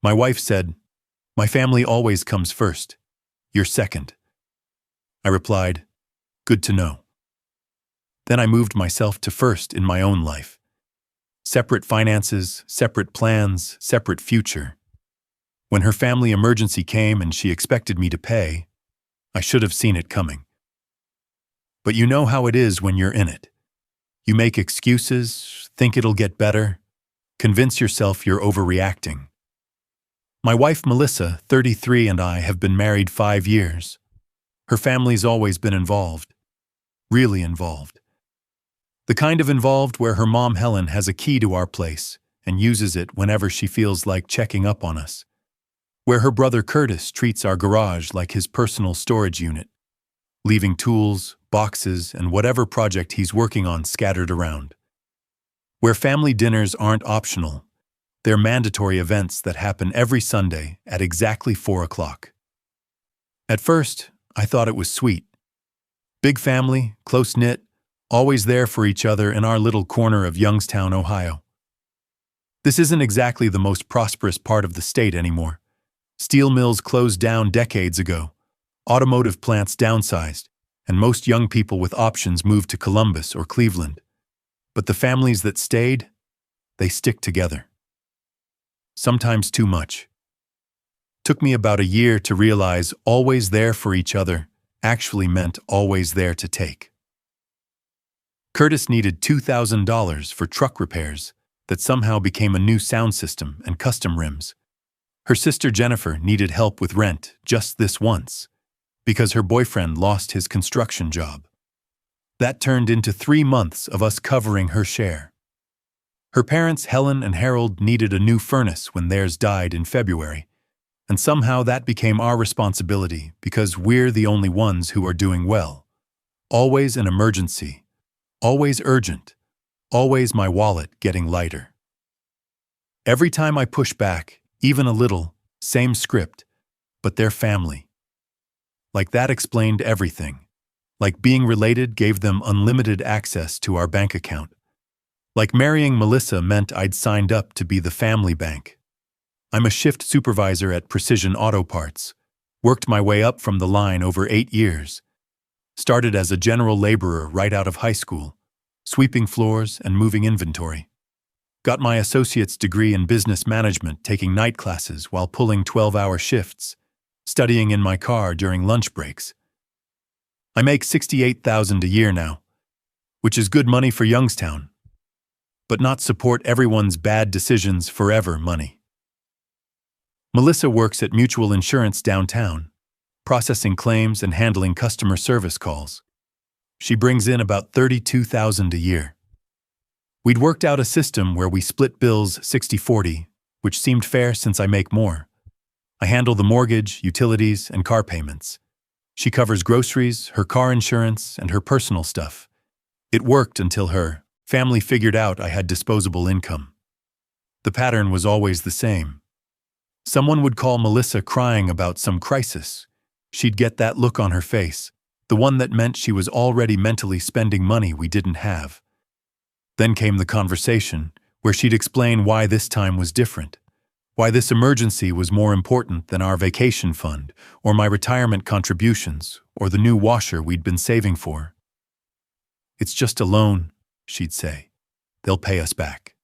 My wife said, "My family always comes first. You're second." I replied, "Good to know." Then I moved myself to first in my own life. Separate finances, separate plans, separate future. When her family emergency came and she expected me to pay, I should have seen it coming. But you know how it is when you're in it. You make excuses, think it'll get better, convince yourself you're overreacting. My wife Melissa, 33, and I have been married 5 years. Her family's always been involved. Really involved. The kind of involved where her mom Helen has a key to our place and uses it whenever she feels like checking up on us. Where her brother Curtis treats our garage like his personal storage unit, leaving tools, boxes, and whatever project he's working on scattered around. Where family dinners aren't optional, they're mandatory events that happen every Sunday at exactly 4 o'clock. At first, I thought it was sweet. Big family, close-knit, always there for each other in our little corner of Youngstown, Ohio. This isn't exactly the most prosperous part of the state anymore. Steel mills closed down decades ago, automotive plants downsized, and most young people with options moved to Columbus or Cleveland. But the families that stayed, they stick together. Sometimes too much. Took me about a year to realize always there for each other actually meant always there to take. Curtis needed $2,000 for truck repairs that somehow became a new sound system and custom rims. Her sister Jennifer needed help with rent just this once, because her boyfriend lost his construction job. That turned into 3 months of us covering her share. Her parents, Helen and Harold, needed a new furnace when theirs died in February, and somehow that became our responsibility because we're the only ones who are doing well. Always an emergency. Always urgent, always my wallet getting lighter. Every time I push back, even a little, same script, but they're family. Like that explained everything. Like being related gave them unlimited access to our bank account. Like marrying Melissa meant I'd signed up to be the family bank. I'm a shift supervisor at Precision Auto Parts, worked my way up from the line over 8 years. Started as a general laborer right out of high school, sweeping floors and moving inventory. Got my associate's degree in business management taking night classes while pulling 12-hour shifts, studying in my car during lunch breaks. I make $68,000 a year now, which is good money for Youngstown, but not support everyone's bad decisions forever money. Melissa works at Mutual Insurance downtown, processing claims and handling customer service calls. She brings in about $32,000 a year. We'd worked out a system where we split bills 60-40, which seemed fair since I make more. I handle the mortgage, utilities, and car payments. She covers groceries, her car insurance, and her personal stuff. It worked until her family figured out I had disposable income. The pattern was always the same. Someone would call Melissa crying about some crisis. She'd get that look on her face, the one that meant she was already mentally spending money we didn't have. Then came the conversation, where she'd explain why this time was different, why this emergency was more important than our vacation fund, or my retirement contributions, or the new washer we'd been saving for. "It's just a loan," she'd say. "They'll pay us back."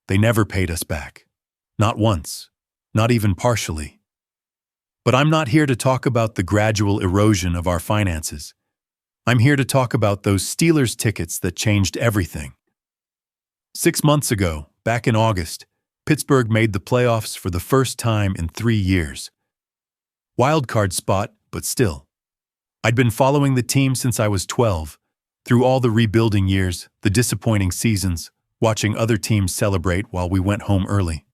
They never paid us back. Not once. Not even partially. But I'm not here to talk about the gradual erosion of our finances. I'm here to talk about those Steelers tickets that changed everything. 6 months ago, back in August, Pittsburgh made the playoffs for the first time in 3 years. Wildcard spot, but still. I'd been following the team since I was 12, through all the rebuilding years, the disappointing seasons, watching other teams celebrate while we went home early.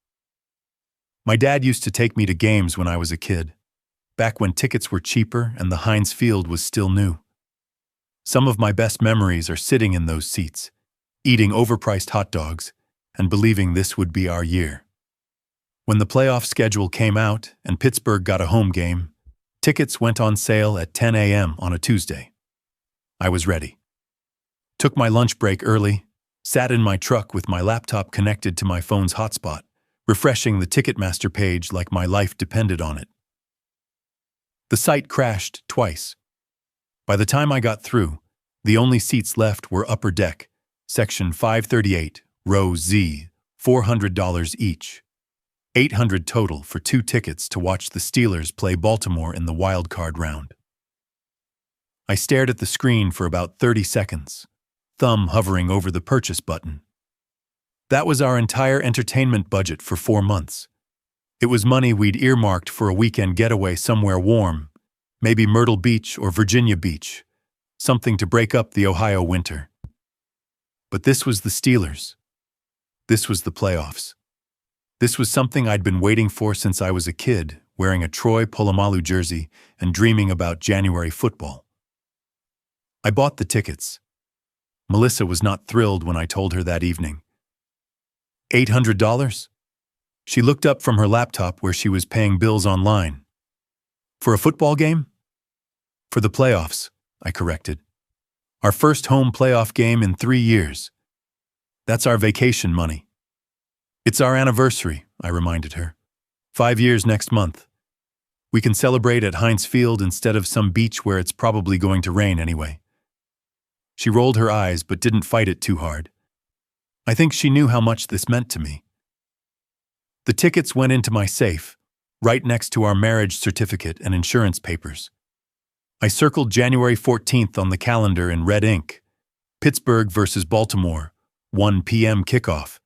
My dad used to take me to games when I was a kid, back when tickets were cheaper and the Heinz Field was still new. Some of my best memories are sitting in those seats, eating overpriced hot dogs, and believing this would be our year. When the playoff schedule came out and Pittsburgh got a home game, tickets went on sale at 10 a.m. on a Tuesday. I was ready. Took my lunch break early, sat in my truck with my laptop connected to my phone's hotspot, refreshing the Ticketmaster page like my life depended on it. The site crashed twice. By the time I got through, the only seats left were upper deck, section 538, row Z, $400 each. $800 total for 2 tickets to watch the Steelers play Baltimore in the wild card round. I stared at the screen for about 30 seconds, thumb hovering over the purchase button. That was our entire entertainment budget for 4 months. It was money we'd earmarked for a weekend getaway somewhere warm, maybe Myrtle Beach or Virginia Beach, something to break up the Ohio winter. But this was the Steelers. This was the playoffs. This was something I'd been waiting for since I was a kid, wearing a Troy Polamalu jersey and dreaming about January football. I bought the tickets. Melissa was not thrilled when I told her that evening. $800? She looked up from her laptop where she was paying bills online. For a football game? For the playoffs, I corrected. Our first home playoff game in 3 years. That's our vacation money. It's our anniversary, I reminded her. 5 years next month. We can celebrate at Heinz Field instead of some beach where it's probably going to rain anyway. She rolled her eyes but didn't fight it too hard. I think she knew how much this meant to me. The tickets went into my safe, right next to our marriage certificate and insurance papers. I circled January 14th on the calendar in red ink. Pittsburgh versus Baltimore, 1 p.m. kickoff.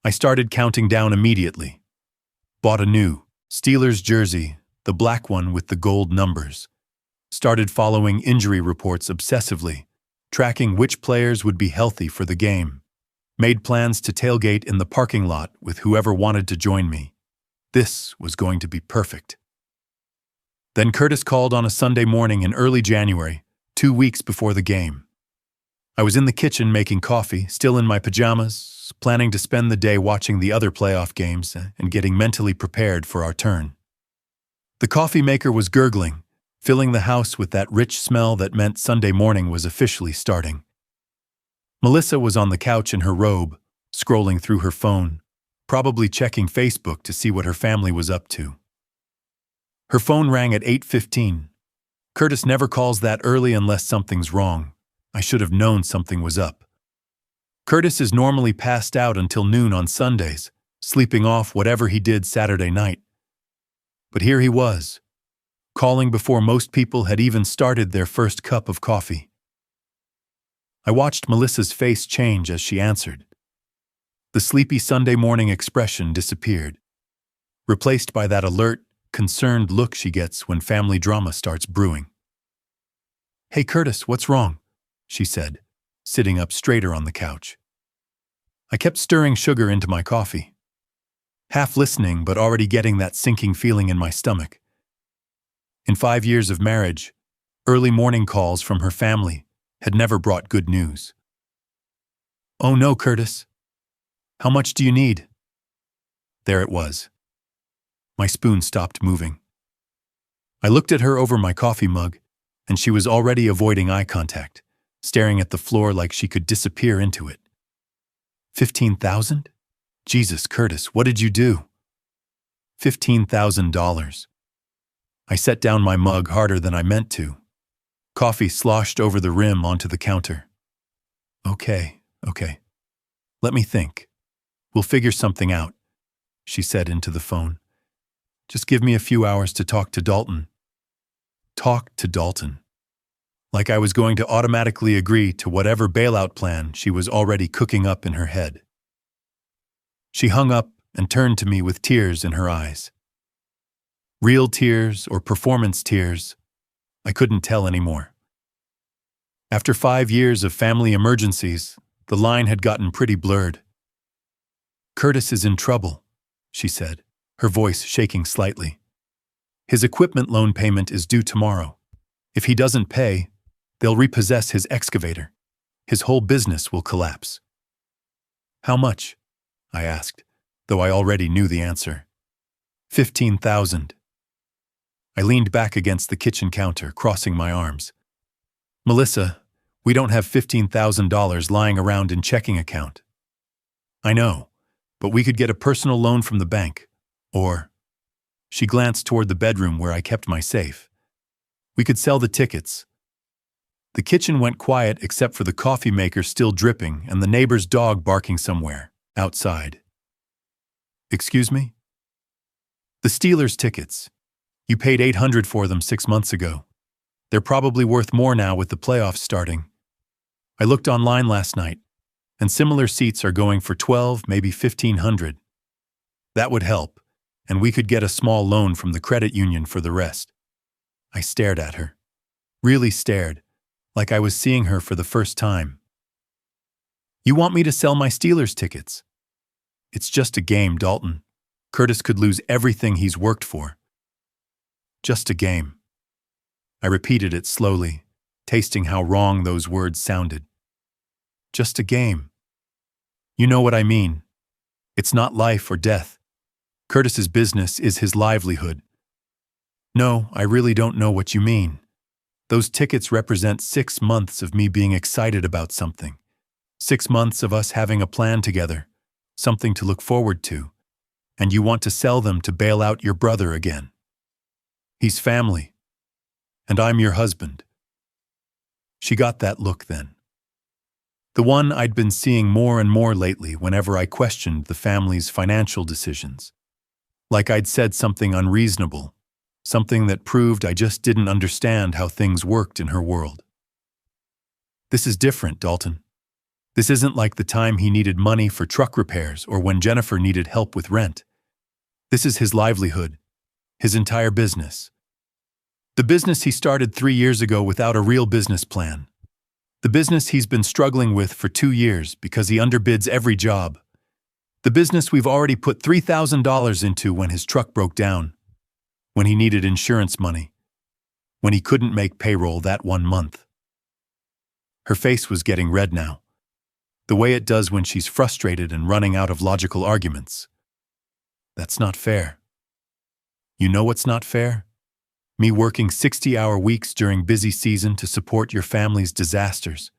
I started counting down immediately. Bought a new Steelers jersey, the black one with the gold numbers. Started following injury reports obsessively, tracking which players would be healthy for the game. Made plans to tailgate in the parking lot with whoever wanted to join me. This was going to be perfect. Then Curtis called on a Sunday morning in early January, 2 weeks before the game. I was in the kitchen making coffee, still in my pajamas, planning to spend the day watching the other playoff games and getting mentally prepared for our turn. The coffee maker was gurgling, filling the house with that rich smell that meant Sunday morning was officially starting. Melissa was on the couch in her robe, scrolling through her phone, probably checking Facebook to see what her family was up to. Her phone rang at 8:15. Curtis never calls that early unless something's wrong. I should have known something was up. Curtis is normally passed out until noon on Sundays, sleeping off whatever he did Saturday night. But here he was, calling before most people had even started their first cup of coffee. I watched Melissa's face change as she answered. The sleepy Sunday morning expression disappeared, replaced by that alert, concerned look she gets when family drama starts brewing. "Hey Curtis, what's wrong?" she said, sitting up straighter on the couch. I kept stirring sugar into my coffee, half listening but already getting that sinking feeling in my stomach. In 5 years of marriage, early morning calls from her family had never brought good news. "Oh no, Curtis. How much do you need?" There it was. My spoon stopped moving. I looked at her over my coffee mug, and she was already avoiding eye contact, staring at the floor like she could disappear into it. 15,000? Jesus, Curtis, what did you do? $15,000. I set down my mug harder than I meant to. Coffee sloshed over the rim onto the counter. Okay. Let me think. We'll figure something out, she said into the phone. Just give me a few hours to talk to Dalton. Talk to Dalton. Like I was going to automatically agree to whatever bailout plan she was already cooking up in her head. She hung up and turned to me with tears in her eyes. Real tears or performance tears, I couldn't tell anymore. After 5 years of family emergencies, the line had gotten pretty blurred. "Curtis is in trouble," she said, her voice shaking slightly. "His equipment loan payment is due tomorrow. If he doesn't pay, they'll repossess his excavator. His whole business will collapse." "How much?" I asked, though I already knew the answer. 15,000. I leaned back against the kitchen counter, crossing my arms. "Melissa, we don't have $15,000 lying around in checking account." "I know, but we could get a personal loan from the bank. Or, she glanced toward the bedroom where I kept my safe. We could sell the tickets. The kitchen went quiet except for the coffee maker still dripping and the neighbor's dog barking somewhere, outside. Excuse me? The Steelers tickets. You paid $800 for them 6 months ago. They're probably worth more now with the playoffs starting. I looked online last night, and similar seats are going for $1,200, maybe $1,500. That would help, and we could get a small loan from the credit union for the rest. I stared at her. Really stared, like I was seeing her for the first time. You want me to sell my Steelers tickets? It's just a game, Dalton. Curtis could lose everything he's worked for. Just a game. I repeated it slowly, tasting how wrong those words sounded. Just a game. You know what I mean. It's not life or death. Curtis's business is his livelihood. No, I really don't know what you mean. Those tickets represent 6 months of me being excited about something. 6 months of us having a plan together, something to look forward to. And you want to sell them to bail out your brother again. He's family. And I'm your husband. She got that look then. The one I'd been seeing more and more lately whenever I questioned the family's financial decisions. Like I'd said something unreasonable, something that proved I just didn't understand how things worked in her world. This is different, Dalton. This isn't like the time he needed money for truck repairs or when Jennifer needed help with rent. This is his livelihood, his entire business. The business he started 3 years ago without a real business plan. The business he's been struggling with for 2 years because he underbids every job. The business we've already put $3,000 into when his truck broke down, when he needed insurance money, when he couldn't make payroll that 1 month. Her face was getting red now, the way it does when she's frustrated and running out of logical arguments. That's not fair. You know what's not fair? Me working 60-hour weeks during busy season to support your family's disasters.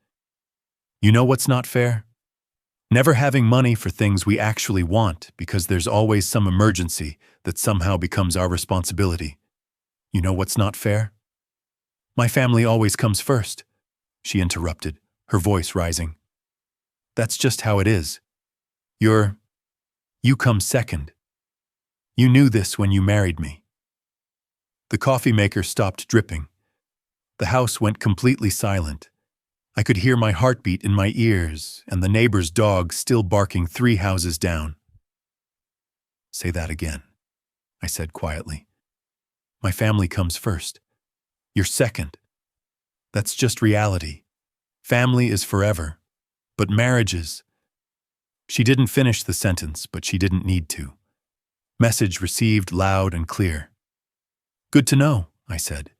You know what's not fair? Never having money for things we actually want because there's always some emergency that somehow becomes our responsibility. You know what's not fair? My family always comes first, she interrupted, her voice rising. That's just how it is. You come second. You knew this when you married me. The coffee maker stopped dripping. The house went completely silent. I could hear my heartbeat in my ears and the neighbor's dog still barking 3 houses down. Say that again, I said quietly. My family comes first. You're second. That's just reality. Family is forever, but marriages. She didn't finish the sentence, but she didn't need to. Message received loud and clear. Good to know, I said.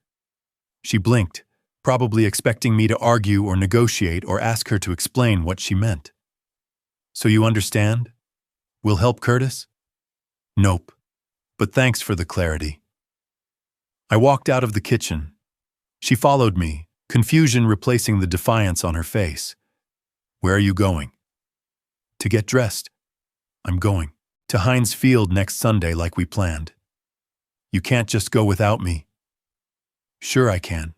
She blinked, probably expecting me to argue or negotiate or ask her to explain what she meant. So you understand? We'll help Curtis? Nope. But thanks for the clarity. I walked out of the kitchen. She followed me, confusion replacing the defiance on her face. Where are you going? To get dressed. I'm going. To Heinz Field next Sunday like we planned. You can't just go without me. Sure I can.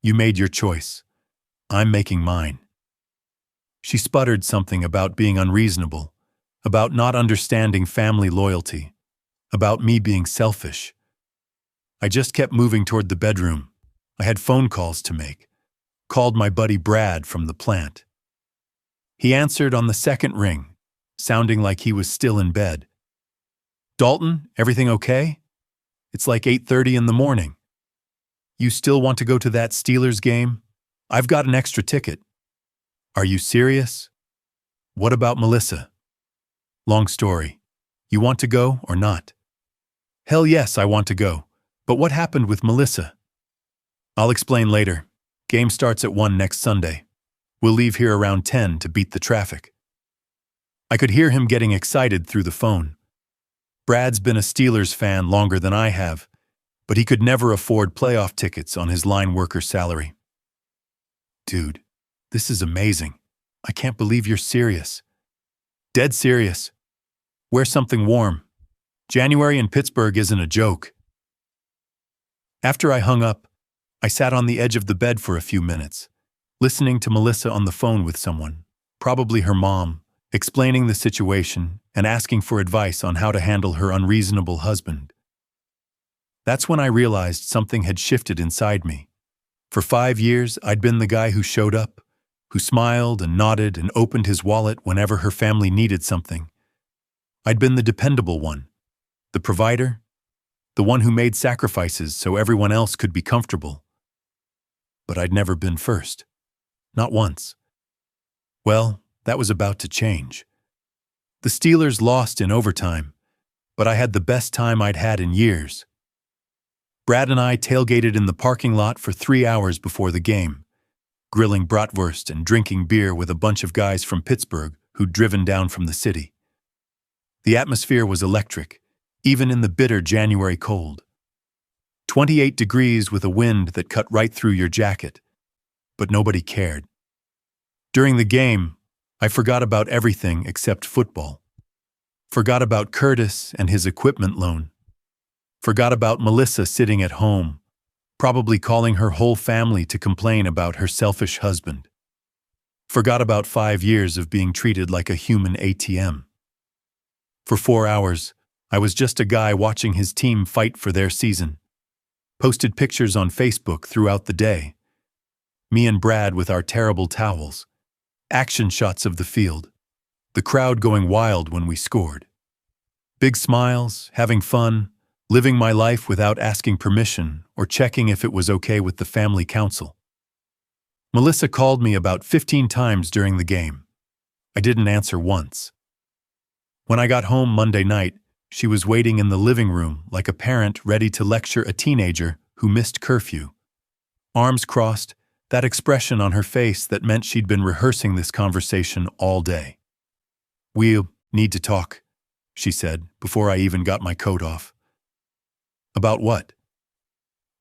You made your choice. I'm making mine. She sputtered something about being unreasonable, about not understanding family loyalty, about me being selfish. I just kept moving toward the bedroom. I had phone calls to make. Called my buddy Brad from the plant. He answered on the second ring, sounding like he was still in bed. Dalton, everything okay? It's like 8:30 in the morning. You still want to go to that Steelers game? I've got an extra ticket. Are you serious? What about Melissa? Long story. You want to go or not? Hell yes, I want to go. But what happened with Melissa? I'll explain later. Game starts at 1 next Sunday. We'll leave here around 10 to beat the traffic. I could hear him getting excited through the phone. Brad's been a Steelers fan longer than I have, but he could never afford playoff tickets on his line worker salary. Dude, this is amazing. I can't believe you're serious. Dead serious. Wear something warm. January in Pittsburgh isn't a joke. After I hung up, I sat on the edge of the bed for a few minutes, listening to Melissa on the phone with someone, probably her mom, explaining the situation and asking for advice on how to handle her unreasonable husband. That's when I realized something had shifted inside me. For 5 years, I'd been the guy who showed up, who smiled and nodded and opened his wallet whenever her family needed something. I'd been the dependable one, the provider, the one who made sacrifices so everyone else could be comfortable. But I'd never been first. Not once. Well, that was about to change. The Steelers lost in overtime, but I had the best time I'd had in years. Brad and I tailgated in the parking lot for 3 hours before the game, grilling bratwurst and drinking beer with a bunch of guys from Pittsburgh who'd driven down from the city. The atmosphere was electric, even in the bitter January cold. 28 degrees with a wind that cut right through your jacket, but nobody cared. During the game, I forgot about everything except football. Forgot about Curtis and his equipment loan. Forgot about Melissa sitting at home, probably calling her whole family to complain about her selfish husband. Forgot about 5 years of being treated like a human ATM. For 4 hours, I was just a guy watching his team fight for their season. Posted pictures on Facebook throughout the day. Me and Brad with our terrible towels. Action shots of the field. The crowd going wild when we scored. Big smiles, having fun, living my life without asking permission or checking if it was okay with the family council. Melissa called me about 15 times during the game. I didn't answer once. When I got home Monday night, she was waiting in the living room like a parent ready to lecture a teenager who missed curfew. Arms crossed, that expression on her face that meant she'd been rehearsing this conversation all day. "We need to talk," she said, before I even got my coat off. "About what?"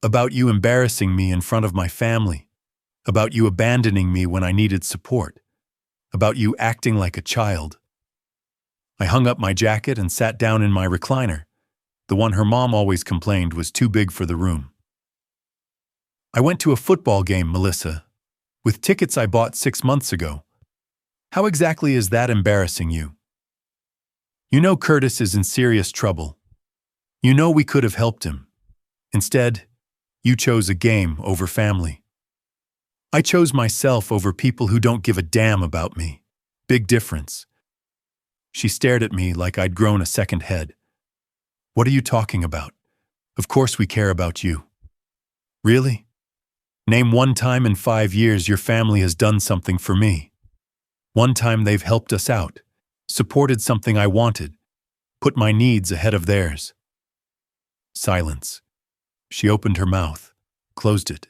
"About you embarrassing me in front of my family. About you abandoning me when I needed support. About you acting like a child." I hung up my jacket and sat down in my recliner, the one her mom always complained was too big for the room. "I went to a football game, Melissa, with tickets I bought 6 months ago. How exactly is that embarrassing you? You know Curtis is in serious trouble. You know we could have helped him. Instead, you chose a game over family. I chose myself over people who don't give a damn about me. Big difference." She stared at me like I'd grown a second head. "What are you talking about? Of course we care about you." "Really? Name one time in 5 years your family has done something for me. One time they've helped us out, supported something I wanted, put my needs ahead of theirs." Silence. She opened her mouth, closed it,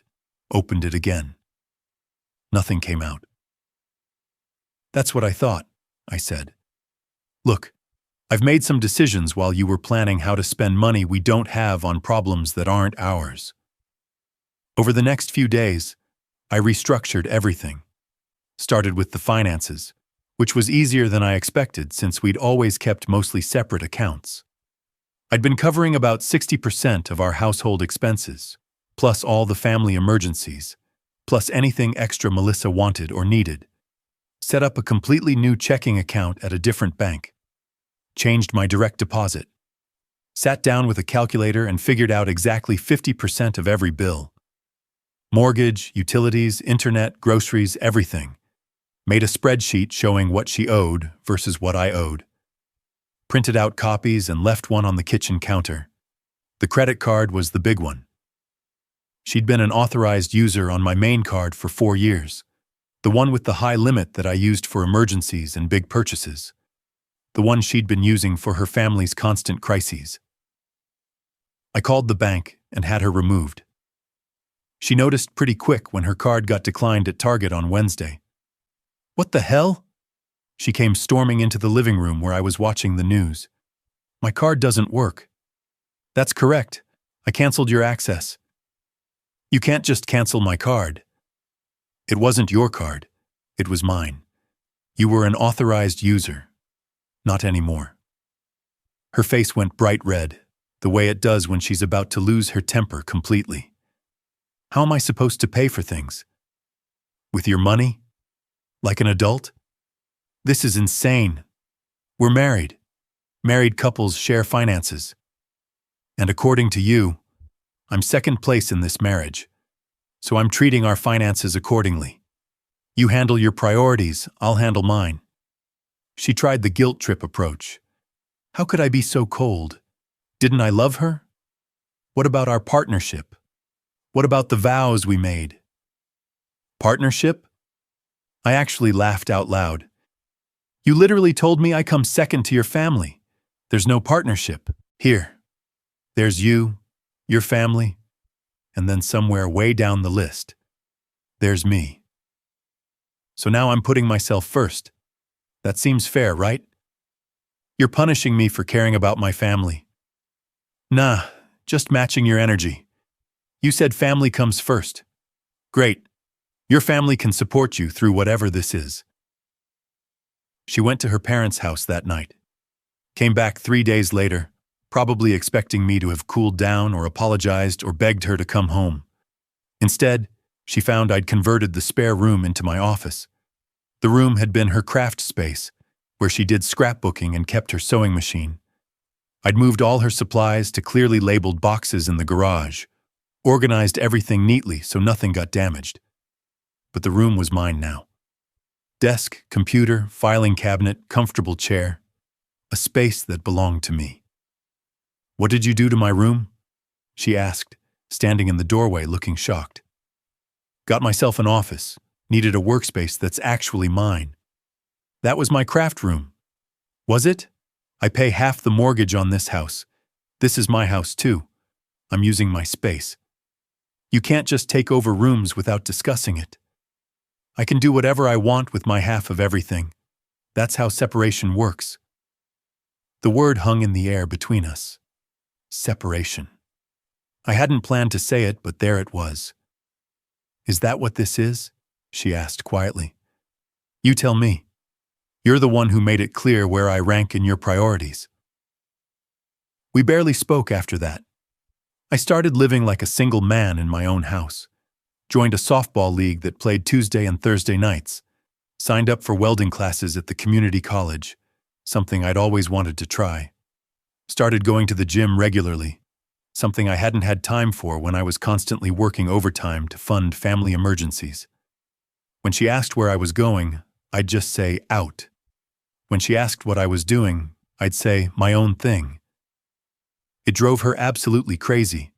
opened it again. Nothing came out. "That's what I thought," I said. "Look, I've made some decisions while you were planning how to spend money we don't have on problems that aren't ours. Over the next few days, I restructured everything. Started with the finances, which was easier than I expected since we'd always kept mostly separate accounts. I'd been covering about 60% of our household expenses, plus all the family emergencies, plus anything extra Melissa wanted or needed. Set up a completely new checking account at a different bank. Changed my direct deposit. Sat down with a calculator and figured out exactly 50% of every bill. Mortgage, utilities, internet, groceries, everything. Made a spreadsheet showing what she owed versus what I owed. Printed out copies and left one on the kitchen counter. The credit card was the big one. She'd been an authorized user on my main card for 4 years. The one with the high limit that I used for emergencies and big purchases. The one she'd been using for her family's constant crises. I called the bank and had her removed. She noticed pretty quick when her card got declined at Target on Wednesday. "What the hell?" She came storming into the living room where I was watching the news. "My card doesn't work." "That's correct. I canceled your access." "You can't just cancel my card." "It wasn't your card. It was mine. You were an authorized user. Not anymore." Her face went bright red, the way it does when she's about to lose her temper completely. How am I supposed to pay for things? With your money? Like an adult? This is insane. We're married. Married couples share finances. And according to you, I'm second place in this marriage, so I'm treating our finances accordingly. You handle your priorities, I'll handle mine. She tried the guilt trip approach. How could I be so cold? Didn't I love her? What about our partnership? What about the vows we made? Partnership? I actually laughed out loud. You literally told me I come second to your family. There's no partnership. Here. There's you, your family, and then somewhere way down the list, there's me. So now I'm putting myself first. That seems fair, right? You're punishing me for caring about my family. Nah, just matching your energy. You said family comes first. Great. Your family can support you through whatever this is. She went to her parents' house that night. Came back 3 days later, probably expecting me to have cooled down or apologized or begged her to come home. Instead, she found I'd converted the spare room into my office. The room had been her craft space, where she did scrapbooking and kept her sewing machine. I'd moved all her supplies to clearly labeled boxes in the garage, organized everything neatly so nothing got damaged. But the room was mine now. Desk, computer, filing cabinet, comfortable chair. A space that belonged to me. What did you do to my room? She asked, standing in the doorway looking shocked. Got myself an office, needed a workspace that's actually mine. That was my craft room. Was it? I pay half the mortgage on this house. This is my house too. I'm using my space. You can't just take over rooms without discussing it. I can do whatever I want with my half of everything. That's how separation works. The word hung in the air between us. Separation. I hadn't planned to say it, but there it was. Is that what this is? She asked quietly. You tell me. You're the one who made it clear where I rank in your priorities. We barely spoke after that. I started living like a single man in my own house. Joined a softball league that played Tuesday and Thursday nights. Signed up for welding classes at the community college, something I'd always wanted to try. Started going to the gym regularly, something I hadn't had time for when I was constantly working overtime to fund family emergencies. When she asked where I was going, I'd just say, out. When she asked what I was doing, I'd say, my own thing. It drove her absolutely crazy.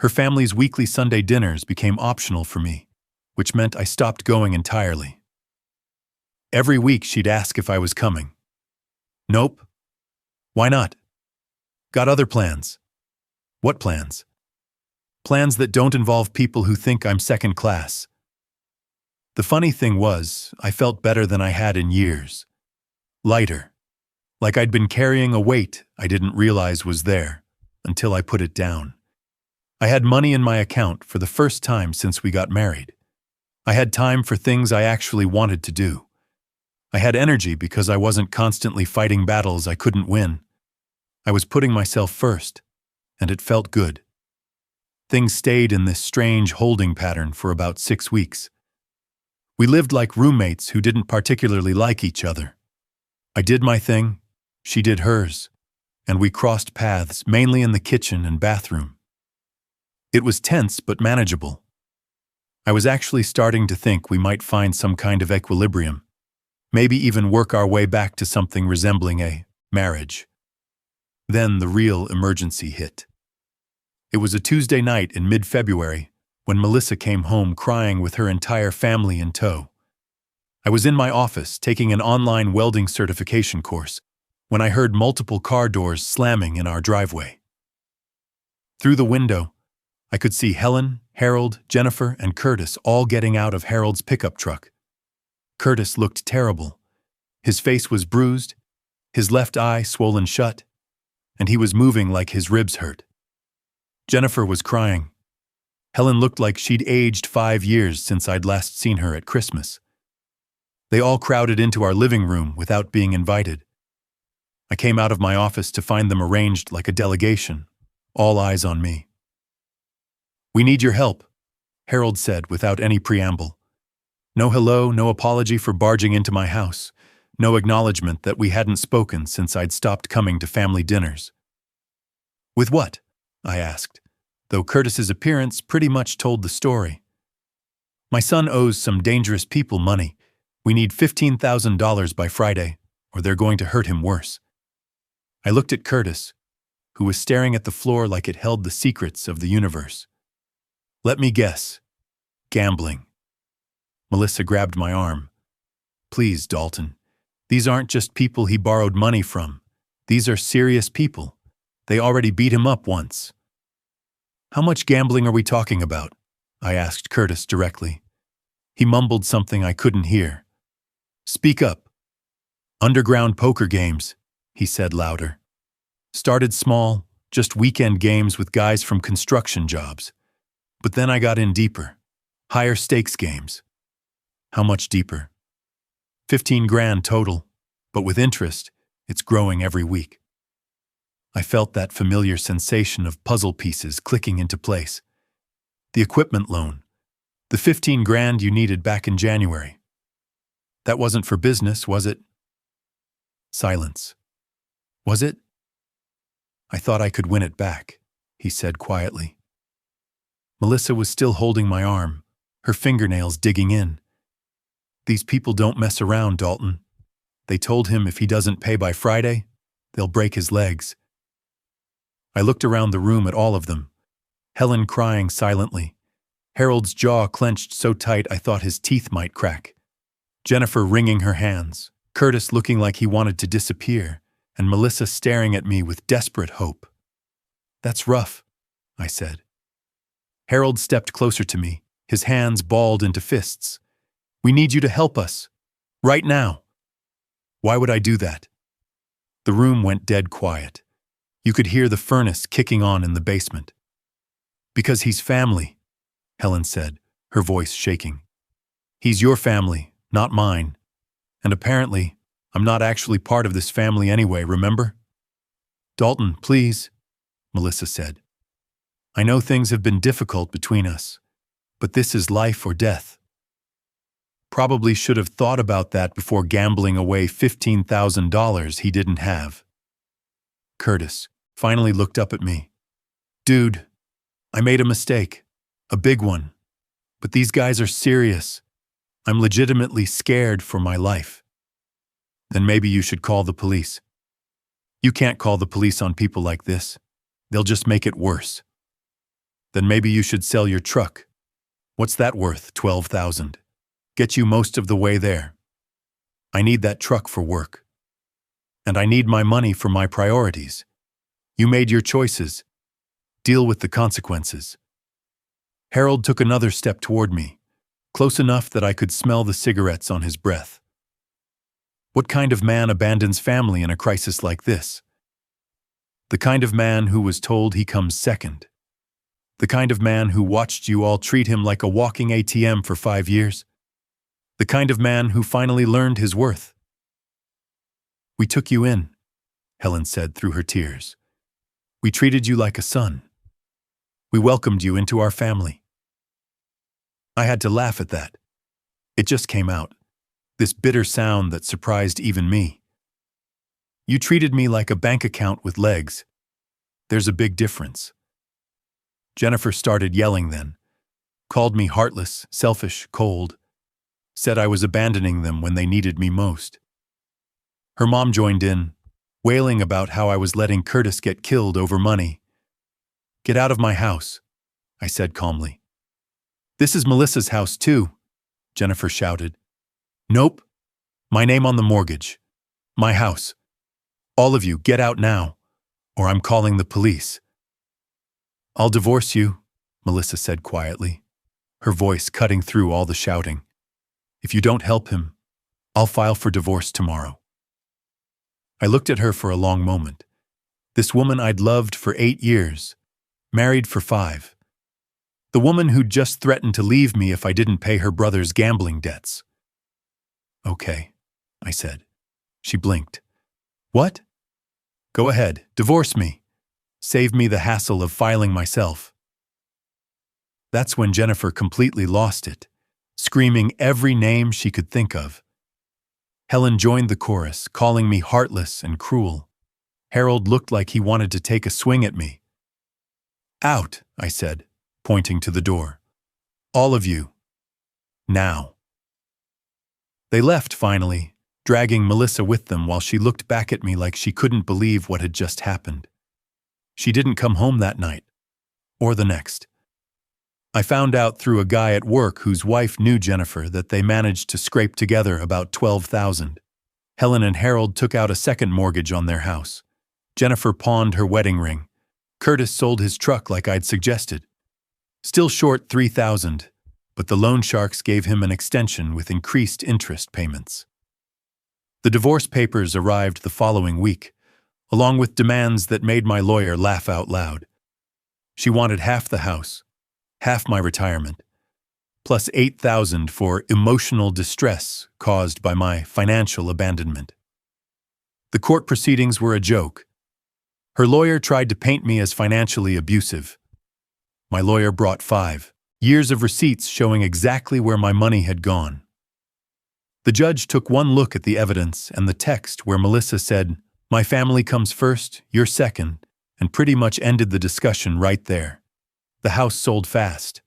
Her family's weekly Sunday dinners became optional for me, which meant I stopped going entirely. Every week she'd ask if I was coming. Nope. Why not? Got other plans. What plans? Plans that don't involve people who think I'm second class. The funny thing was, I felt better than I had in years. Lighter. Like I'd been carrying a weight I didn't realize was there, until I put it down. I had money in my account for the first time since we got married. I had time for things I actually wanted to do. I had energy because I wasn't constantly fighting battles I couldn't win. I was putting myself first, and it felt good. Things stayed in this strange holding pattern for about 6 weeks. We lived like roommates who didn't particularly like each other. I did my thing, she did hers, and we crossed paths mainly in the kitchen and bathroom. It was tense but manageable. I was actually starting to think we might find some kind of equilibrium, maybe even work our way back to something resembling a marriage. Then the real emergency hit. It was a Tuesday night in mid-February when Melissa came home crying with her entire family in tow. I was in my office taking an online welding certification course when I heard multiple car doors slamming in our driveway. Through the window, I could see Helen, Harold, Jennifer, and Curtis all getting out of Harold's pickup truck. Curtis looked terrible. His face was bruised, his left eye swollen shut, and he was moving like his ribs hurt. Jennifer was crying. Helen looked like she'd aged 5 years since I'd last seen her at Christmas. They all crowded into our living room without being invited. I came out of my office to find them arranged like a delegation, all eyes on me. "We need your help," Harold said without any preamble. No hello, no apology for barging into my house, no acknowledgement that we hadn't spoken since I'd stopped coming to family dinners. "With what?" I asked, though Curtis's appearance pretty much told the story. "My son owes some dangerous people money. We need $15,000 by Friday, or they're going to hurt him worse." I looked at Curtis, who was staring at the floor like it held the secrets of the universe. "Let me guess. Gambling." Melissa grabbed my arm. "Please, Dalton. These aren't just people he borrowed money from. These are serious people. They already beat him up once." "How much gambling are we talking about?" I asked Curtis directly. He mumbled something I couldn't hear. "Speak up." "Underground poker games," he said louder. "Started small, just weekend games with guys from construction jobs. But then I got in deeper. Higher stakes games." "How much deeper?" 15 grand total, but with interest, it's growing every week." I felt that familiar sensation of puzzle pieces clicking into place. The equipment loan. The 15 grand you needed back in January. That wasn't for business, was it? Silence. "Was it?" "I thought I could win it back," he said quietly. Melissa was still holding my arm, her fingernails digging in. "These people don't mess around, Dalton. They told him if he doesn't pay by Friday, they'll break his legs." I looked around the room at all of them. Helen crying silently. Harold's jaw clenched so tight I thought his teeth might crack. Jennifer wringing her hands. Curtis looking like he wanted to disappear, and Melissa staring at me with desperate hope. "That's rough," I said. Harold stepped closer to me, his hands balled into fists. "We need you to help us. Right now." "Why would I do that?" The room went dead quiet. You could hear the furnace kicking on in the basement. "Because he's family," Helen said, her voice shaking. "He's your family, not mine. And apparently, I'm not actually part of this family anyway, remember?" "Dalton, please," Melissa said. "I know things have been difficult between us, but this is life or death." Probably should have thought about that before gambling away $15,000 he didn't have. Curtis finally looked up at me. "Dude, I made a mistake. A big one. But these guys are serious. I'm legitimately scared for my life." "Then maybe you should call the police." "You can't call the police on people like this. They'll just make it worse." "Then maybe you should sell your truck. What's that worth, 12,000? Get you most of the way there. I need that truck for work. And I need my money for my priorities. You made your choices. Deal with the consequences." Harold took another step toward me, close enough that I could smell the cigarettes on his breath. "What kind of man abandons family in a crisis like this?" "The kind of man who was told he comes second. The kind of man who watched you all treat him like a walking ATM for 5 years. The kind of man who finally learned his worth." "We took you in," Helen said through her tears. "We treated you like a son. We welcomed you into our family." I had to laugh at that. It just came out, this bitter sound that surprised even me. "You treated me like a bank account with legs. There's a big difference." Jennifer started yelling then, called me heartless, selfish, cold, said I was abandoning them when they needed me most. Her mom joined in, wailing about how I was letting Curtis get killed over money. "Get out of my house," I said calmly. "This is Melissa's house too," Jennifer shouted. "Nope. My name on the mortgage. My house. All of you, get out now, or I'm calling the police." "I'll divorce you," Melissa said quietly, her voice cutting through all the shouting. "If you don't help him, I'll file for divorce tomorrow." I looked at her for a long moment. This woman I'd loved for 8 years, married for 5. The woman who'd just threatened to leave me if I didn't pay her brother's gambling debts. "Okay," I said. She blinked. "What?" Go ahead, divorce me. Save me the hassle of filing myself. That's when Jennifer completely lost it, screaming every name she could think of. Helen joined the chorus, calling me heartless and cruel. Harold looked like he wanted to take a swing at me. Out, I said, pointing to the door. All of you. Now. They left finally, dragging Melissa with them while she looked back at me like she couldn't believe what had just happened. She didn't come home that night, or the next. I found out through a guy at work whose wife knew Jennifer that they managed to scrape together about $12,000. Helen and Harold took out a second mortgage on their house. Jennifer pawned her wedding ring. Curtis sold his truck like I'd suggested. Still short $3,000, but the loan sharks gave him an extension with increased interest payments. The divorce papers arrived the following week, along with demands that made my lawyer laugh out loud. She wanted half the house, half my retirement, plus $8,000 for emotional distress caused by my financial abandonment. The court proceedings were a joke. Her lawyer tried to paint me as financially abusive. My lawyer brought 5 years of receipts showing exactly where my money had gone. The judge took one look at the evidence and the text where Melissa said, "My family comes first, you're second," and pretty much ended the discussion right there. The house sold fast.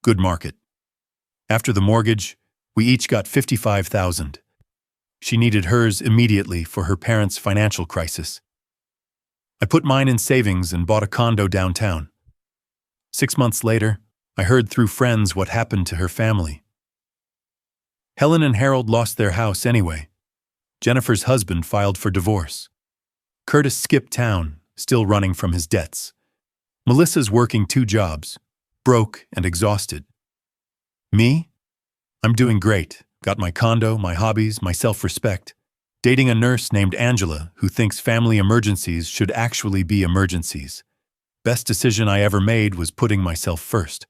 Good market. After the mortgage, we each got $55,000. She needed hers immediately for her parents' financial crisis. I put mine in savings and bought a condo downtown. 6 months later, I heard through friends what happened to her family. Helen and Harold lost their house anyway. Jennifer's husband filed for divorce. Curtis skipped town, still running from his debts. Melissa's working 2 jobs, broke and exhausted. Me? I'm doing great. Got my condo, my hobbies, my self-respect. Dating a nurse named Angela who thinks family emergencies should actually be emergencies. Best decision I ever made was putting myself first.